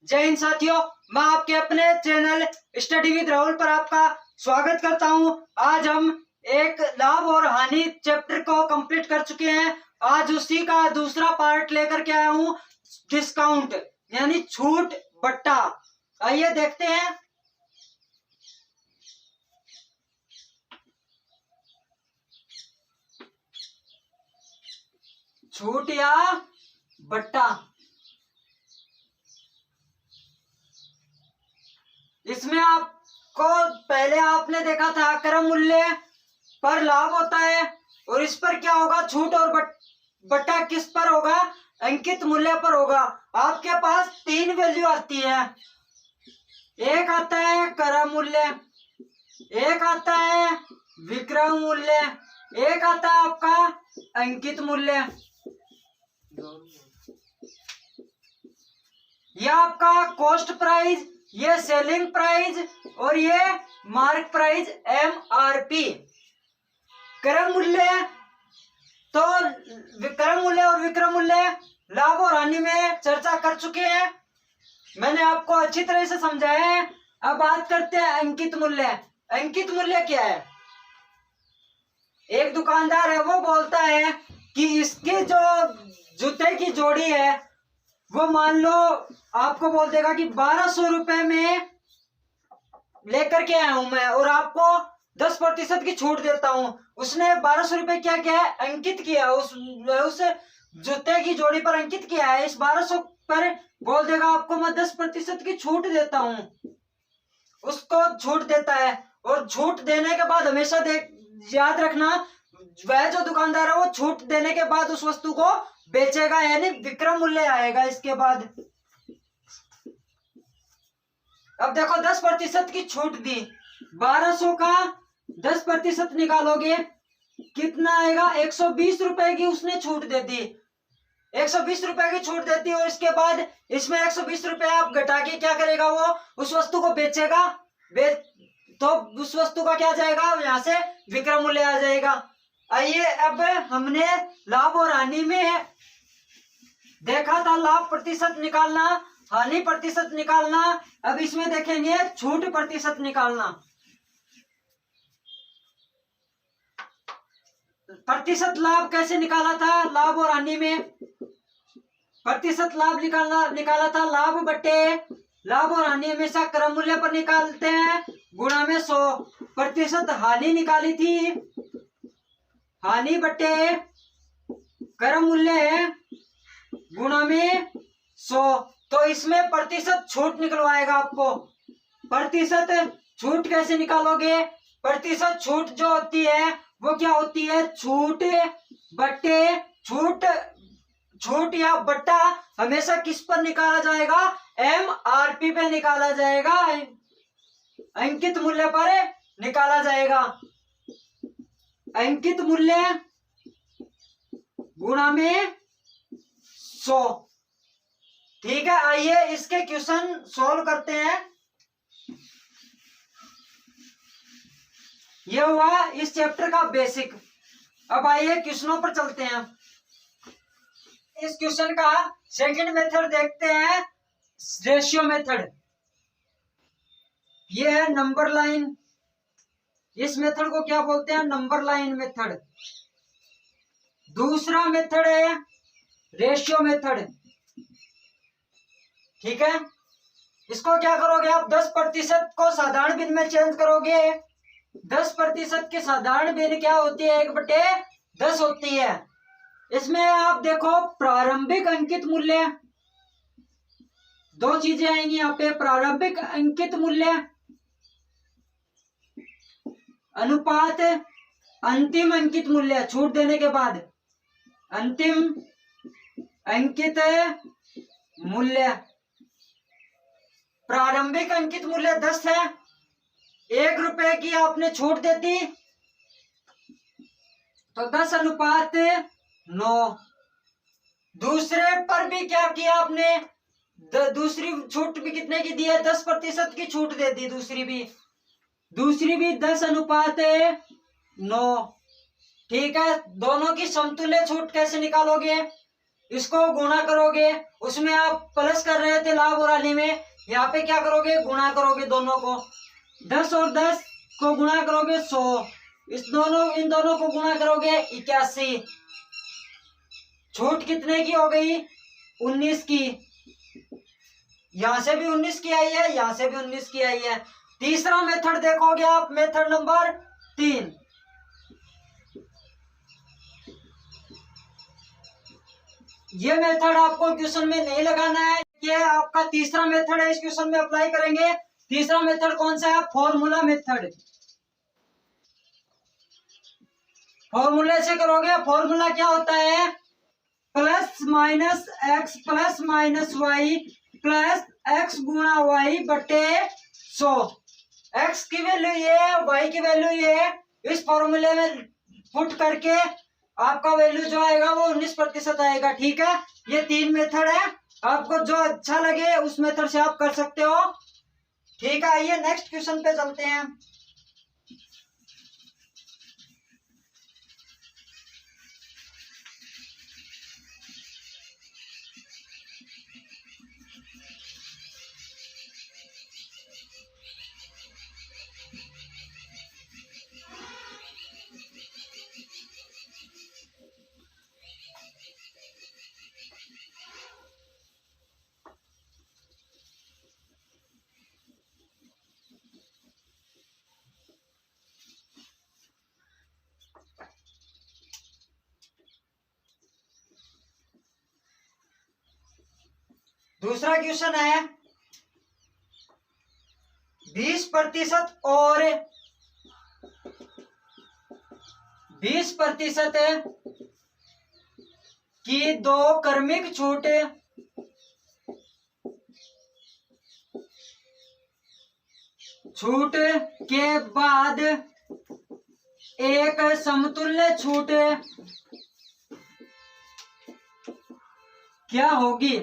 जय हिंद साथियों, मैं आपके अपने चैनल स्टडी विद राहुल पर आपका स्वागत करता हूं। आज हम एक लाभ और हानि चैप्टर को कंप्लीट कर चुके हैं। आज उसी का दूसरा पार्ट लेकर के आया हूं, डिस्काउंट यानी छूट बट्टा। आइए देखते हैं। छूट या बट्टा, इसमें आपको पहले आपने देखा था क्रम मूल्य पर लाभ होता है और इस पर क्या होगा, छूट और बट्टा किस पर होगा, अंकित मूल्य पर होगा। आपके पास तीन वैल्यू आती है, एक आता है क्रम मूल्य, एक आता है विक्रम मूल्य, एक आता है आपका अंकित मूल्य। यह आपका कॉस्ट प्राइस, ये सेलिंग प्राइस और ये मार्क प्राइस MRP। क्रम मूल्य तो क्रम मूल्य और विक्रम मूल्य लाभ और हानि में चर्चा कर चुके हैं, मैंने आपको अच्छी तरह से समझाया है। अब बात करते हैं अंकित मूल्य। अंकित मूल्य क्या है? एक दुकानदार है, वो बोलता है कि इसकी जो जूते की जोड़ी है वो मान लो आपको बोल देगा कि 1200 रुपए में लेकर के आया हूं मैं और आपको 10% की छूट देता हूं। उसने 1200 रुपए क्या किया है, अंकित किया, उस जूते की जोड़ी पर अंकित किया है। इस 1200 पर बोल देगा आपको मैं 10% की छूट देता हूं, उसको छूट देता है। और छूट देने के बाद हमेशा याद रखना, वह जो दुकानदार है वो छूट देने के बाद उस वस्तु को बेचेगा, यानी विक्रम मूल्य आएगा इसके बाद। अब देखो 10% की छूट दी, 1200 का 10% निकालोगे कितना आएगा, 120 रुपए की उसने छूट दे दी, 120 रुपए की छूट देती। और इसके बाद इसमें 120 रुपए आप घटा के क्या करेगा, वो उस वस्तु को बेचेगा। तो उस वस्तु का क्या जाएगा, यहां से विक्रम मूल्य आ जाएगा। आइए, अब हमने लाभ और हानि में देखा था लाभ प्रतिशत निकालना, हानि प्रतिशत निकालना। अब इसमें देखेंगे छूट प्रतिशत निकालना। प्रतिशत लाभ कैसे निकाला था लाभ और हानि में? प्रतिशत लाभ निकाला था लाभ बटे लाभ और हानि हमेशा क्रम मूल्य पर निकालते हैं, गुणा में 100%। हानि निकाली थी हानि बटे क्रम मूल्य गुणा में 100। तो इसमें प्रतिशत छूट निकलवाएगा आपको। प्रतिशत छूट कैसे निकालोगे? प्रतिशत छूट जो होती है वो क्या होती है, छूट बटे छूट या बट्टा हमेशा किस पर निकाला जाएगा, MRP पे निकाला जाएगा, अंकित मूल्य पर निकाला जाएगा। अंकित मूल्य गुणा में 100। ठीक है, आइए इसके क्वेश्चन सॉल्व करते हैं। यह हुआ इस चैप्टर का बेसिक। अब आइए क्वेश्चनों पर चलते हैं। इस क्वेश्चन का सेकंड मेथड देखते हैं, रेशियो मेथड। यह है नंबर लाइन, इस मेथड को क्या बोलते हैं, नंबर लाइन मेथड। दूसरा मेथड है रेशियो मेथड। ठीक है, इसको क्या करोगे आप, 10% को साधारण भिन्न में चेंज करोगे। 10% की साधारण भिन्न क्या होती है, 1/10 होती है। इसमें आप देखो प्रारंभिक अंकित मूल्य, दो चीजें आएंगी यहाँ पे, प्रारंभिक अंकित मूल्य अनुपात अंतिम अंकित मूल्य, छूट देने के बाद अंतिम अंकित मूल्य। प्रारंभिक अंकित मूल्य 10 है, 1 रुपए की आपने छूट दे दी तो 10:9। दूसरे पर भी क्या किया आपने, दूसरी छूट भी कितने की दी है, 10% की छूट दे दी, दूसरी भी 10:9। ठीक है, दोनों की समतुल्य छूट कैसे निकालोगे, इसको गुणा करोगे, उसमें आप प्लस कर रहे थे लाभ और हानि में, यहाँ पे क्या करोगे, गुणा करोगे दोनों को। 10 और 10 को गुणा करोगे 100, इन दोनों को गुणा करोगे 81। छूट कितने की हो गई, 19 की। यहां से भी 19 की आई है, यहां से भी 19 की आई है। तीसरा मेथड देखोगे आप, मेथड नंबर 3। ये मेथड आपको क्वेश्चन में नहीं लगाना है, ये आपका तीसरा मेथड है, इस क्वेश्चन में अप्लाई करेंगे। तीसरा मेथड कौन सा है, फॉर्मूला मेथड। फॉर्मूले से करोगे, फॉर्मूला क्या होता है, plus minus X plus minus Y plus X गुणा वाई बटे 100। एक्स की वैल्यू ये है, वाई की वैल्यू ये है, इस फॉर्मूले में पुट करके आपका वैल्यू जो आएगा वो 19% आएगा। ठीक है, ये 3 मेथड है, आपको जो अच्छा लगे उस मेथड से आप कर सकते हो। ठीक है, आइए नेक्स्ट क्वेश्चन पे चलते हैं। दूसरा क्वेश्चन है 20% और 20% की दो क्रमिक छूट के बाद एक समतुल्य छूट क्या होगी।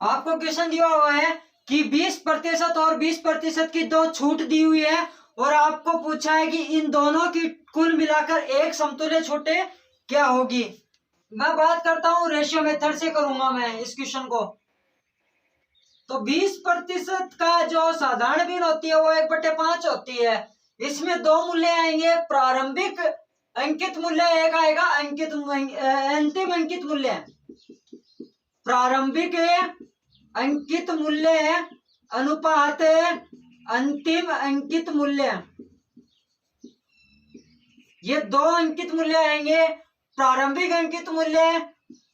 आपको क्वेश्चन दिया हुआ है कि 20% और 20% की दो छूट दी हुई है और आपको पूछा है कि इन दोनों की कुल मिलाकर एक समतुल्य छूट क्या होगी। मैं बात करता हूं रेशियो मेथड से करूंगा मैं इस क्वेश्चन को। तो 20% का जो साधारण भिन्न होती है वो 1/5 होती है। इसमें दो मूल्य आएंगे, प्रारंभिक अंकित मूल्य एक आएगा, अंतिम अंकित मूल्य। प्रारंभिक अंकित मूल्य अनुपात अंतिम अंकित मूल्य, ये दो अंकित मूल्य आएंगे। प्रारंभिक अंकित मूल्य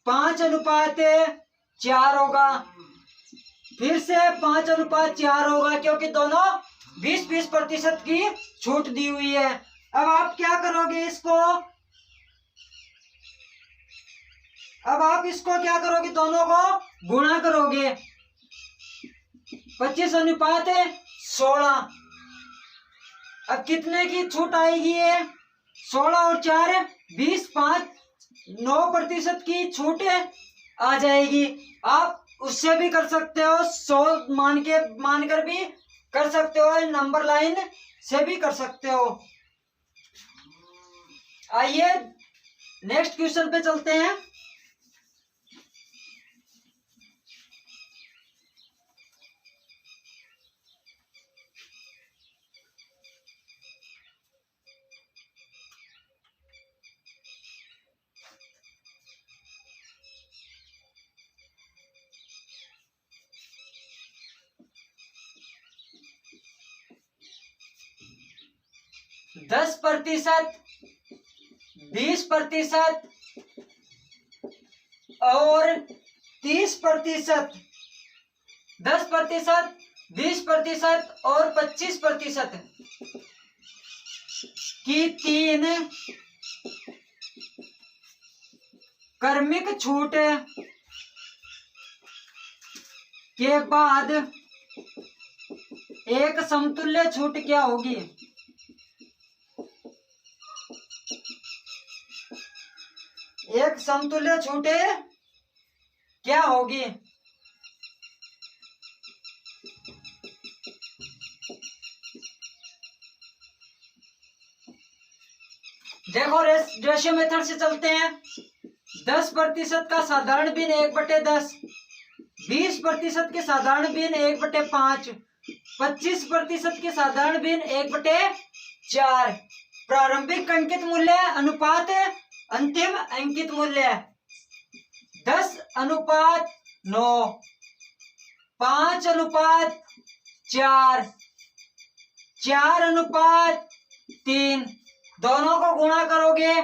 5:4 होगा, फिर से 5:4 होगा, क्योंकि दोनों 20-20% की छूट दी हुई है। अब आप क्या करोगे, क्या करोगे, दोनों को गुणा करोगे। 25:16। अब कितने की छूट आएगी, ये 16 और 4 20, 5 9% की छूट आ जाएगी। आप उससे भी कर सकते हो, 100 मानकर भी कर सकते हो, नंबर लाइन से भी कर सकते हो। आइए नेक्स्ट क्वेश्चन पे चलते हैं। दस प्रतिशत, 20% और 30%, 10%, 20% और 25% की 3 क्रमिक छूट के बाद एक समतुल्य छूट क्या होगी। एक समतुल्य छूट क्या होगी। देखो रेशियो मेथड से चलते हैं। 10% का साधारण भिन्न 1/10, 20% के साधारण भिन्न 1/5, 25% के साधारण भिन्न 1/4। प्रारंभिक अंकित मूल्य अनुपात अंतिम अंकित मूल्य 10:9, 5:4, 4:3। दोनों को गुणा करोगे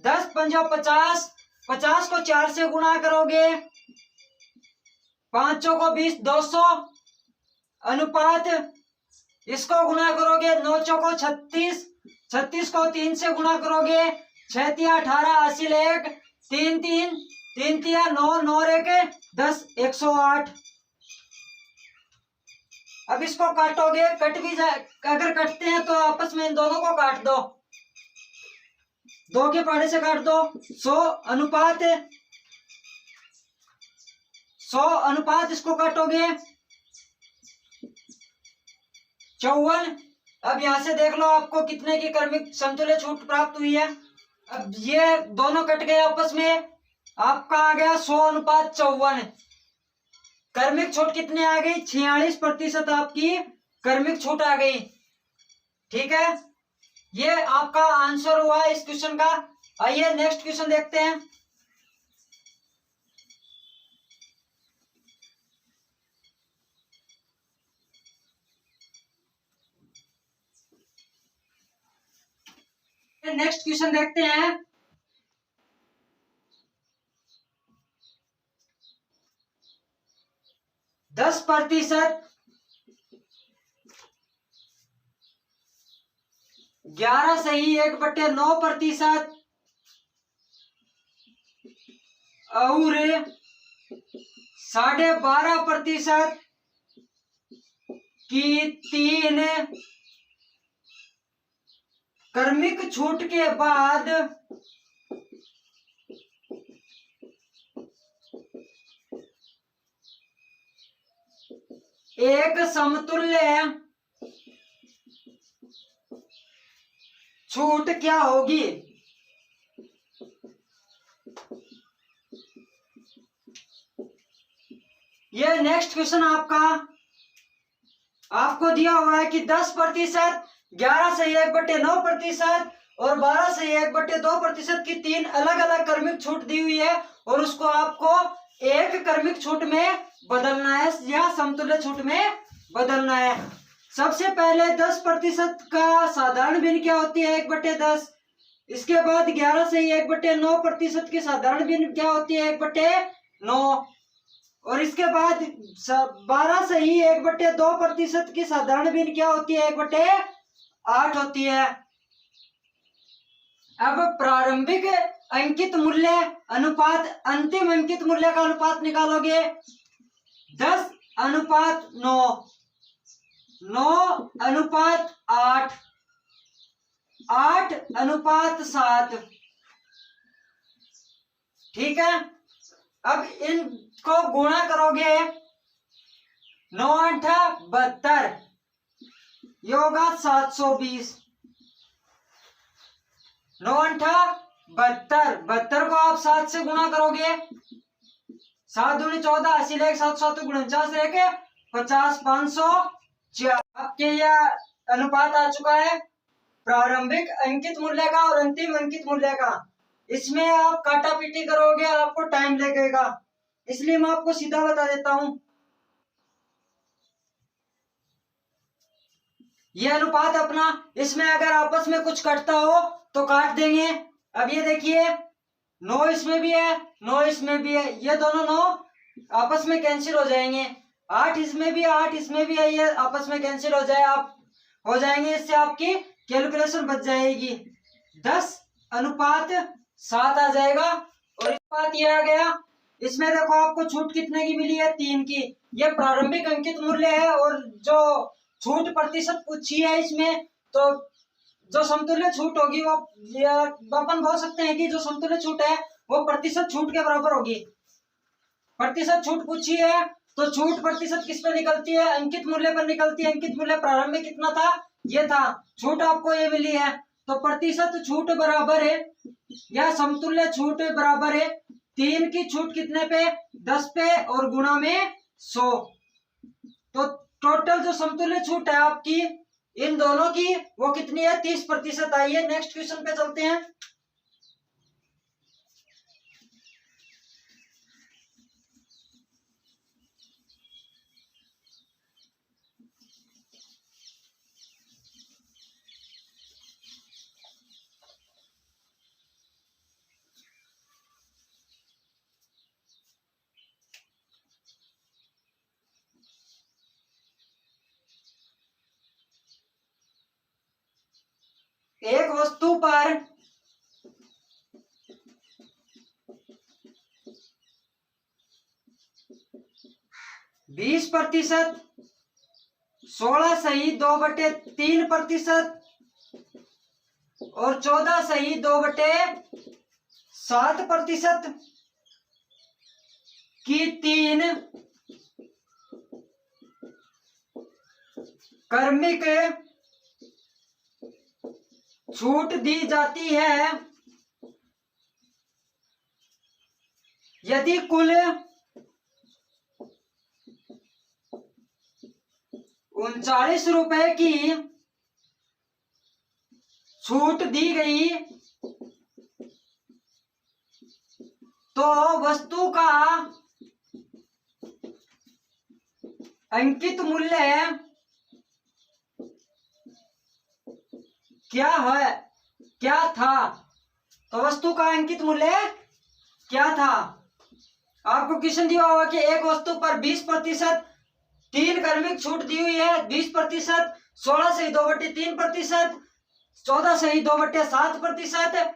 10 पंजा 50, 50 को 4 से गुणा करोगे 5 को 20, 200 अनुपात इसको गुणा करोगे 9 को 36, 36 को 3 से गुणा करोगे 6 × 18, 80 1, 3 3, 3 × 9, 9 1, 10, 108। अब इसको काटोगे, कट भी जाए, अगर कटते हैं तो आपस में इन दोनों को काट दो, 2 के पहाड़े से काट दो। 100 अनुपात इसको काटोगे 54। अब यहां से देख लो आपको कितने की क्रमिक समतुल्य छूट प्राप्त हुई है। अब ये दोनों कट गए आपस में, आपका आ गया 100:54। क्रमिक छूट कितने आ गई? 46% आपकी क्रमिक छूट आ गई। ठीक है, ये आपका आंसर हुआ इस क्वेश्चन का। आइए नेक्स्ट क्वेश्चन देखते हैं। नेक्स्ट क्वेश्चन देखते हैं। 10%, 11 सही 1/9% और 12.5% की 3 क्रमिक छूट के बाद एक समतुल्य छूट क्या होगी? ये नेक्स्ट क्वेश्चन आपको दिया हुआ है कि 10%, 11 से 1/9% और 12 से 1/2% की 3 अलग अलग क्रमिक छूट दी हुई है और उसको आपको एक क्रमिक छूट में बदलना है या समतुल्य छूट में बदलना है। सबसे पहले 10% का साधारण भिन्न क्या होती है? 1/10। इसके बाद 11 से 1/9% की साधारण भिन्न क्या होती है? 1/9। और इसके बाद 12 से ही 1/2% की साधारण भिन्न क्या होती है? 1/8 होती है। अब प्रारंभिक अंकित मूल्य अनुपात अंतिम अंकित मूल्य का अनुपात निकालोगे 10:9, 9:8, 8:7। ठीक है, अब इनको गुणा करोगे 9 × 8 = 72, ये होगा 720। 9 × 8 = 72 को आप 7 से गुणा करोगे 7 दूनी 14, 80 1, 7 7 49 रह 50, 504। आपके यह अनुपात आ चुका है प्रारंभिक अंकित मूल्य का और अंतिम अंकित मूल्य का। इसमें आप काटा पीटी करोगे आपको टाइम लगेगा, इसलिए मैं आपको सीधा बता देता हूं। यह अनुपात अपना, इसमें अगर आपस में कुछ कटता हो तो काट देंगे। अब ये देखिए 9 इसमें भी है, 9 इसमें भी है, ये दोनों 9 आपस में कैंसिल हो जाएंगे। 8 इसमें भी, 8 इसमें भी है, ये आपस में कैंसिल हो जाएंगे। इससे आपकी कैलकुलेशन बच जाएगी। 10:7 आ जाएगा और अनुपात ये आ गया। इसमें देखो आपको छूट कितने की मिली है? 3 की। ये प्रारंभिक अंकित मूल्य है और जो छूट प्रतिशत पूछी है इसमें, तो जो समतुल्य छूट होगी वो अपन बोल सकते हैं कि जो समतुल्य छूट है वो प्रतिशत छूट के बराबर होगी। प्रतिशत छूट पूछी है तो छूट प्रतिशत किस पे निकलती है? अंकित मूल्य पर निकलती है। अंकित मूल्य प्रारंभिक कितना था? ये था। छूट आपको ये मिली है तो प्रतिशत छूट बराबर है या समतुल्य छूट बराबर है 3 की छूट कितने पे, 10 पे, और गुणा में 100। तो टोटल जो समतुल्य छूट है आपकी इन दोनों की वो कितनी है, 30%। आइए नेक्स्ट क्वेश्चन पे चलते हैं। एक वस्तु पर 20%, 16 सही 2/3% और 14 सही 2/7% की 3 क्रमिक छूट दी जाती है यदि कुल 39 रुपए की छूट दी गई तो वस्तु का अंकित मूल्य क्या है, क्या था। तो वस्तु का अंकित मूल्य क्या था। आपको क्वेश्चन दिया होगा कि एक वस्तु पर 20% 3 क्रमिक छूट दी हुई है, 20%, 16 सही 2/3%, 14 सही 2/7%।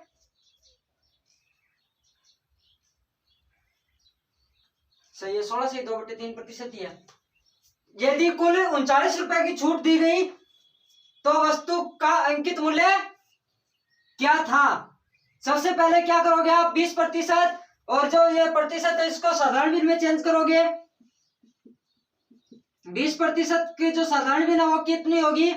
सही है, 16 सही 2/3% ही है। यदि कुल 39 रुपए की छूट दी गई तो वस्तु का अंकित मूल्य क्या था। सबसे पहले क्या करोगे आप, 20% और जो ये प्रतिशत है इसको साधारण भिन्न में चेंज करोगे। 20% की जो साधारण भिन्न है वो कितनी होगी,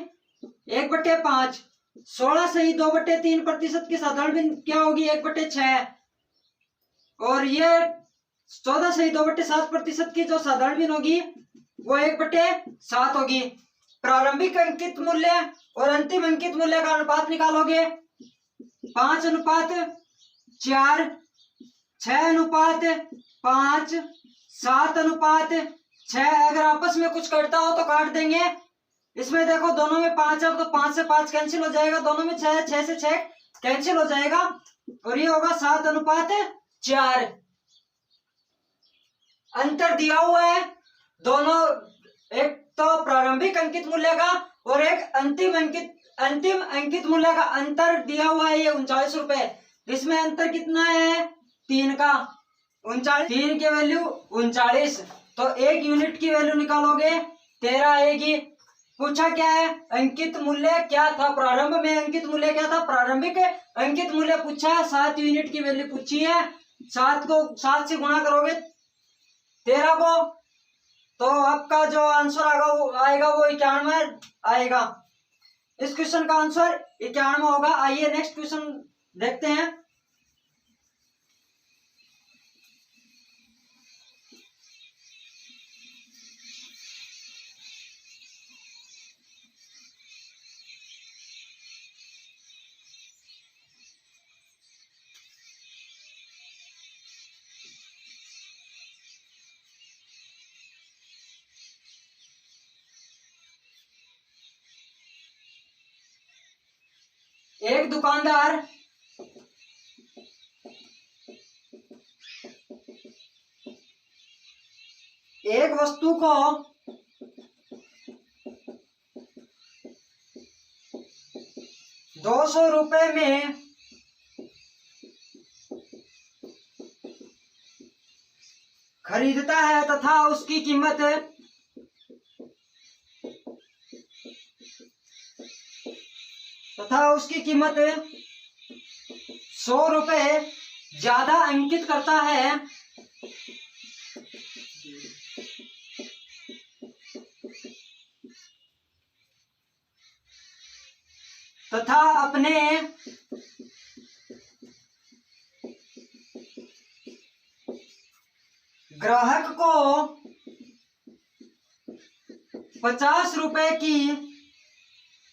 1/5। 16 सही 2/3% की साधारण भिन्न क्या होगी, 1/6। और ये 14 सही 2/7% की जो साधारण भिन्न होगी वो 1/7 होगी। प्रारंभिक अंकित मूल्य और अंतिम अंकित मूल्य का अनुपात निकालोगे, 5:4, 6:5, 7:6। अगर आपस में कुछ कटता हो तो काट देंगे। इसमें देखो दोनों में 5 है तो 5 से 5 कैंसिल हो जाएगा, दोनों में 6 है, 6 से 6 कैंसिल हो जाएगा और ये होगा 7:4। अंतर दिया हुआ है दोनों, एक तो प्रारंभिक अंकित मूल्य का और एक अंतिम अंकित मूल्य का अंतर दिया हुआ है, ये 39 रुपए। इसमें अंतर कितना है, 3 का। 39, 3 की वैल्यू 39, तो 1 यूनिट की वैल्यू निकालोगे 13 आएगी। पूछा क्या है, अंकित मूल्य क्या था, प्रारंभ में अंकित मूल्य क्या था, प्रारंभिक अंकित मूल्य पूछा है, 7 यूनिट की वैल्यू पूछी है। 7 से गुणा करोगे 13 को तो आपका जो आंसर आएगा वो 91 आएगा। इस क्वेश्चन का आंसर 91 होगा। आइए नेक्स्ट क्वेश्चन देखते हैं। एक दुकानदार एक वस्तु को 200 रुपए में खरीदता है तथा उसकी कीमत 100 रुपए ज्यादा अंकित करता है तथा अपने ग्राहक को 50 रुपए की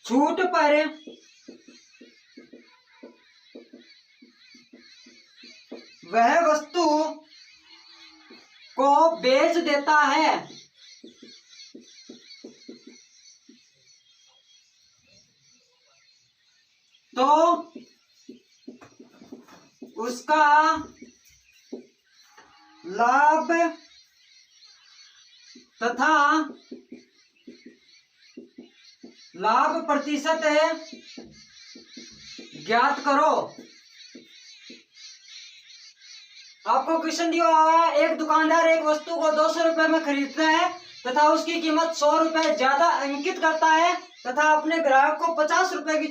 छूट पर वह वस्तु को बेच देता है। तो उसका लाभ तथा लाभ प्रतिशत ज्ञात करो। आपको क्वेश्चन दिया हुआ है, एक दुकानदार एक वस्तु को 200 रुपए में खरीदता है तथा उसकी कीमत 100 रुपए ज्यादा अंकित करता है तथा अपने ग्राहक को 50 रुपए की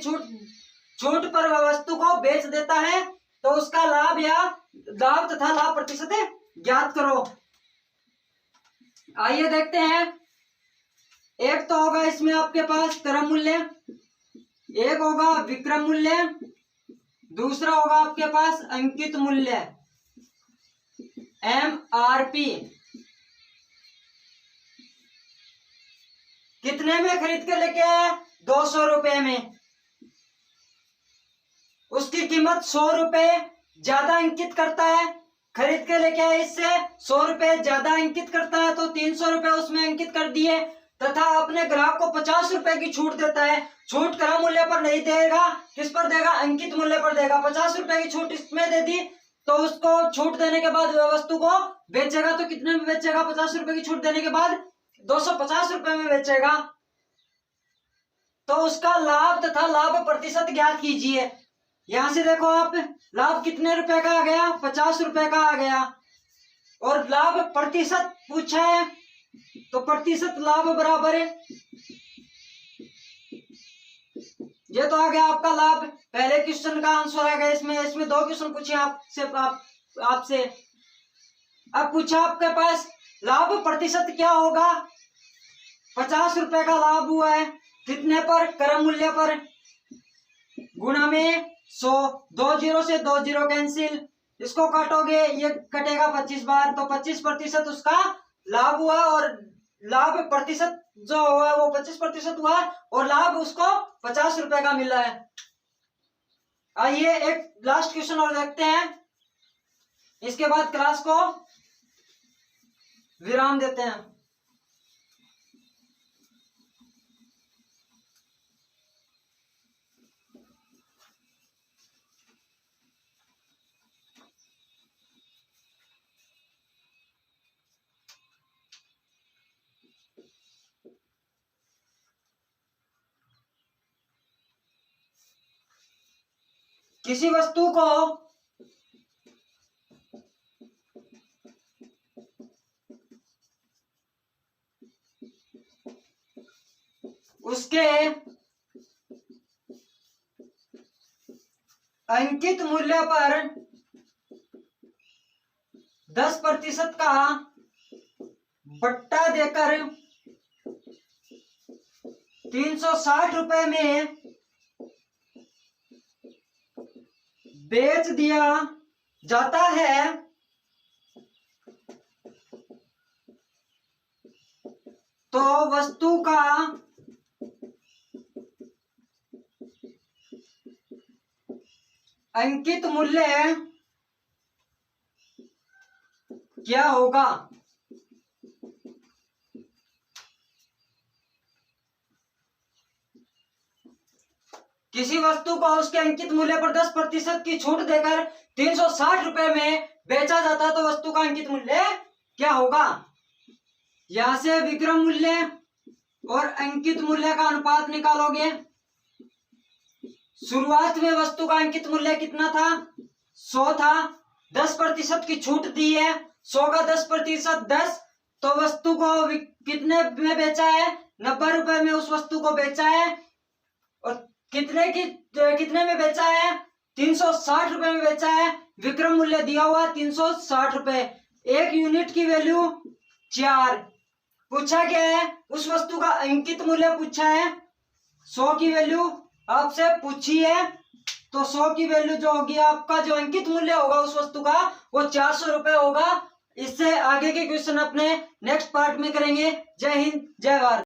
छूट पर वह वस्तु को बेच देता है। तो उसका लाभ तथा लाभ प्रतिशत ज्ञात करो। आइए देखते हैं। एक तो होगा इसमें आपके पास क्रम मूल्य, एक होगा विक्रम मूल्य, दूसरा होगा आपके पास अंकित मूल्य MRP। कितने में खरीद के लेके आया? 200 रुपए में। उसकी कीमत 100 रुपए ज्यादा अंकित करता है, खरीद के लेके आया इससे 100 रुपए ज्यादा अंकित करता है तो 300 रुपए उसमें अंकित कर दिए तथा अपने ग्राहक को 50 रुपए की छूट देता है। छूट क्रम मूल्य पर नहीं देगा, किस पर देगा? अंकित मूल्य पर देगा। 50 रुपए की छूट इसमें दे दी तो उसको छूट देने के बाद वह वस्तु को बेचेगा तो कितने में बेचेगा? 50 रुपए की छूट देने के बाद 250 रुपए में बेचेगा। तो उसका लाभ तथा लाभ प्रतिशत ज्ञात कीजिए। यहां से देखो आप, लाभ कितने रुपए का आ गया? 50 रुपए का आ गया। और लाभ प्रतिशत पूछा है तो प्रतिशत लाभ बराबर है, ये तो आ गया आपका लाभ। पहले क्वेश्चन का आंसर आ गया। इसमें 2 क्वेश्चन पूछे आपसे। अब पूछा आपके पास लाभ प्रतिशत क्या होगा? 50 रुपए का लाभ हुआ है, कितने पर? क्रम मूल्य पर, गुणा में 100। 2 जीरो से 2 जीरो कैंसिल, इसको काटोगे ये कटेगा 25 बार तो 25% उसका लाभ हुआ और लाभ प्रतिशत जो हुआ वो 25% हुआ और लाभ उसको 50 रुपए का मिला है। आइए एक लास्ट क्वेश्चन और देखते हैं, इसके बाद क्लास को विराम देते हैं। किसी वस्तु को उसके अंकित मूल्य पर 10% का बट्टा देकर 360 रुपए में बेच दिया जाता है तो वस्तु का अंकित मूल्य क्या होगा? किसी वस्तु को उसके अंकित मूल्य पर 10% की छूट देकर 360 रुपए में बेचा जाता है तो वस्तु का अंकित मूल्य क्या होगा? यहां से विक्रम मूल्य और अंकित मूल्य का अनुपात निकालोगे। शुरुआत में वस्तु का अंकित मूल्य कितना था? 100 था। 10% की छूट दी है, 100 का 10% 10, तो वस्तु को कितने में बेचा है? 90 रुपए में उस वस्तु को बेचा है। और कितने में बेचा है? 360 रुपए में बेचा है। विक्रम मूल्य दिया हुआ 360 रुपए। 1 यूनिट की वैल्यू 4। पूछा क्या है? उस वस्तु का अंकित मूल्य पूछा है। 100 की वैल्यू आपसे पूछिए तो 100 की वैल्यू जो होगी, आपका जो अंकित मूल्य होगा उस वस्तु का वो 400 रुपए होगा। इससे आगे के क्वेश्चन अपने नेक्स्ट पार्ट में करेंगे। जय हिंद, जय भारत।